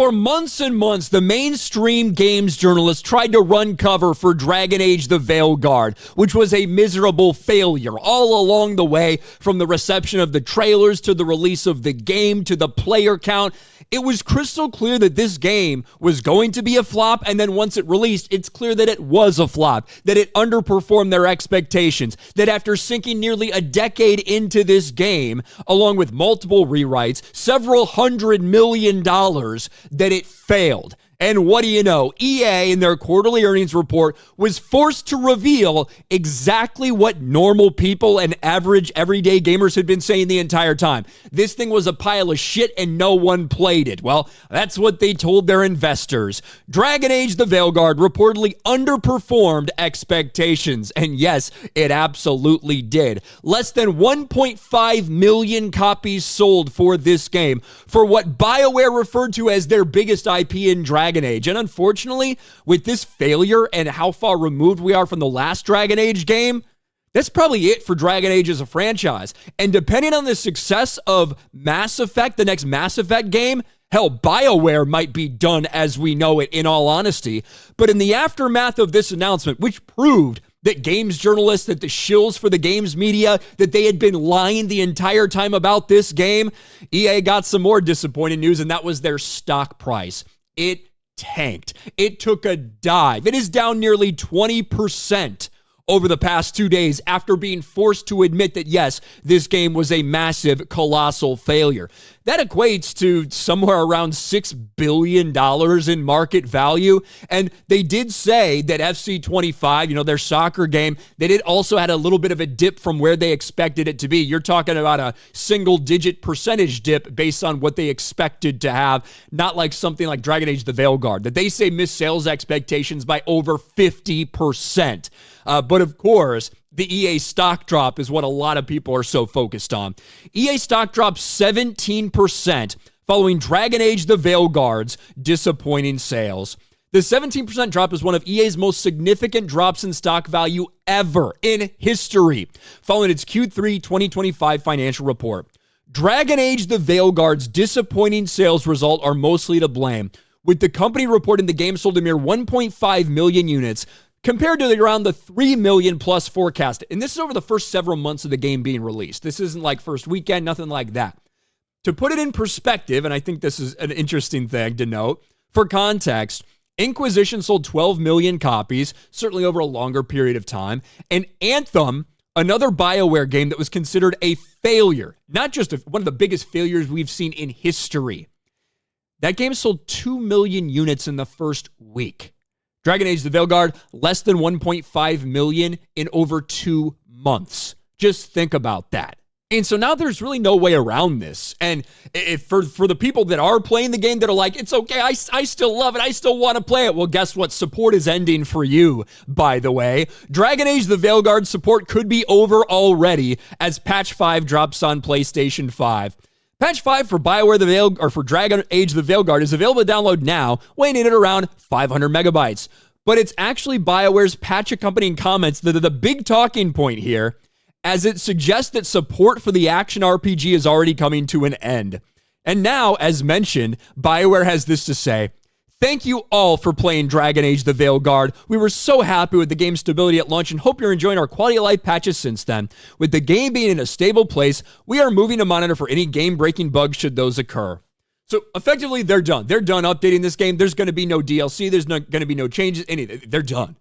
For months and months, the mainstream games journalists tried to run cover for Dragon Age the Veilguard, which was a miserable failure all along the way, from the reception of the trailers to the release of the game to the player count. It was crystal clear that this game was going to be a flop, and then once it released, it's clear that it was a flop, that it underperformed their expectations, that after sinking nearly a decade into this game, along with multiple rewrites, several $100 million, that it failed. And what do you know? EA, in their quarterly earnings report, was forced to reveal exactly what normal people and average everyday gamers had been saying the entire time. This thing was a pile of shit and no one played it. Well, that's what they told their investors. Dragon Age the Veilguard reportedly underperformed expectations. And yes, it absolutely did. Less than 1.5 million copies sold for this game, for what BioWare referred to as their biggest IP in Dragon Age. And unfortunately, with this failure and how far removed we are from the last Dragon Age game, that's probably it for Dragon Age as a franchise. And depending on the success of Mass Effect, the next Mass Effect game, hell, BioWare might be done as we know it, in all honesty. But in the aftermath of this announcement, which proved that games journalists, that the shills for the games media, that they had been lying the entire time about this game, EA got some more disappointing news, and that was their stock price. It tanked. It took a dive. It is down nearly 20% over the past 2 days after being forced to admit that, yes, this game was a massive, colossal failure. That equates to somewhere around $6 billion in market value. And they did say that FC25, their soccer game, that it also had a little bit of a dip from where they expected it to be. You're talking about a single-digit percentage dip based on what they expected to have, not like something like Dragon Age the Veilguard, that they say missed sales expectations by over 50%. But of course, the EA stock drop is what a lot of people are so focused on. EA stock dropped 17% following Dragon Age the Veilguard's disappointing sales. The 17% drop is one of EA's most significant drops in stock value ever in history, following its Q3 2025 financial report. Dragon Age the Veilguard's disappointing sales result are mostly to blame, with the company reporting the game sold a mere 1.5 million units, compared to around the 3 million plus forecast. And this is over the first several months of the game being released. This isn't like first weekend, nothing like that. To put it in perspective, and I think this is an interesting thing to note, for context, Inquisition sold 12 million copies, certainly over a longer period of time. And Anthem, another BioWare game that was considered a failure, not just one of the biggest failures we've seen in history. That game sold 2 million units in the first week. Dragon Age the Veilguard, less than 1.5 million in over 2 months. Just think about that. And so now there's really no way around this. And if for the people that are playing the game that are like, it's okay, I still love it, I still want to play it. Well, guess what? Support is ending for you, by the way. Dragon Age the Veilguard support could be over already as Patch 5 drops on PlayStation 5. Patch 5 for for Dragon Age the Veilguard is available to download now, weighing in at around 500 megabytes. But it's actually BioWare's patch accompanying comments that are the big talking point here, as it suggests that support for the action RPG is already coming to an end. And now, as mentioned, BioWare has this to say: "Thank you all for playing Dragon Age the Veilguard. We were so happy with the game's stability at launch and hope you're enjoying our quality of life patches since then. With the game being in a stable place, we are moving to monitor for any game-breaking bugs should those occur." So effectively, they're done. They're done updating this game. There's going to be no DLC. There's going to be no changes. Anything. They're done.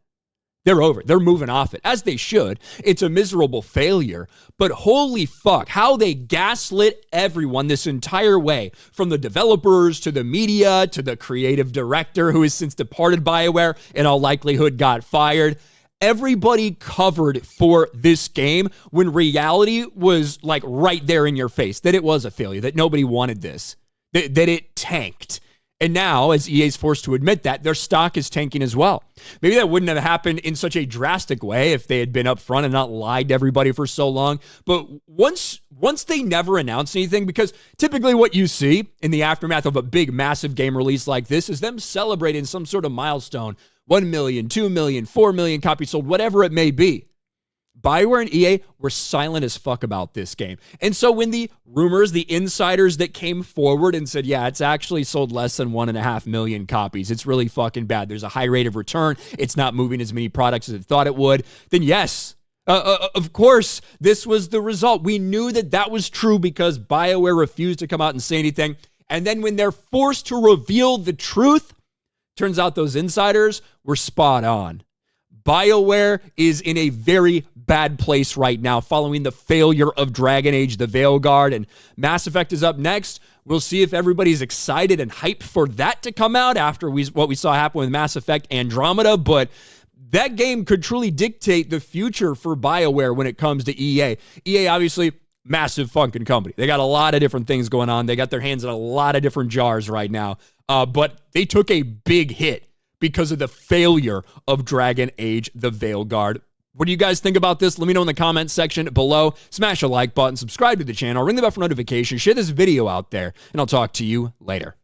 They're over. They're moving off it, as they should. It's a miserable failure, but holy fuck, how they gaslit everyone this entire way, from the developers to the media to the creative director, who has since departed BioWare, in all likelihood got fired. Everybody covered for this game when reality was like right there in your face, that it was a failure, that nobody wanted this, that it tanked. And now, as EA's forced to admit that, their stock is tanking as well. Maybe that wouldn't have happened in such a drastic way if they had been upfront and not lied to everybody for so long. But once they never announce anything, because typically what you see in the aftermath of a big, massive game release like this is them celebrating some sort of milestone, 1 million, 2 million, 4 million copies sold, whatever it may be. BioWare and EA were silent as fuck about this game. And so when the rumors, the insiders that came forward and said, yeah, it's actually sold less than 1.5 million copies, it's really fucking bad, there's a high rate of return, it's not moving as many products as it thought it would, then yes, of course, this was the result. We knew that that was true because BioWare refused to come out and say anything. And then when they're forced to reveal the truth, turns out those insiders were spot on. BioWare is in a very bad place right now following the failure of Dragon Age the Veilguard, and Mass Effect is up next. We'll see if everybody's excited and hyped for that to come out after what we saw happen with Mass Effect Andromeda, but that game could truly dictate the future for BioWare when it comes to EA. EA, obviously, massive fucking company. They got a lot of different things going on. They got their hands in a lot of different jars right now, but they took a big hit because of the failure of Dragon Age the Veilguard. What do you guys think about this? Let me know in the comments section below. Smash a like button, subscribe to the channel, ring the bell for notifications, share this video out there, and I'll talk to you later.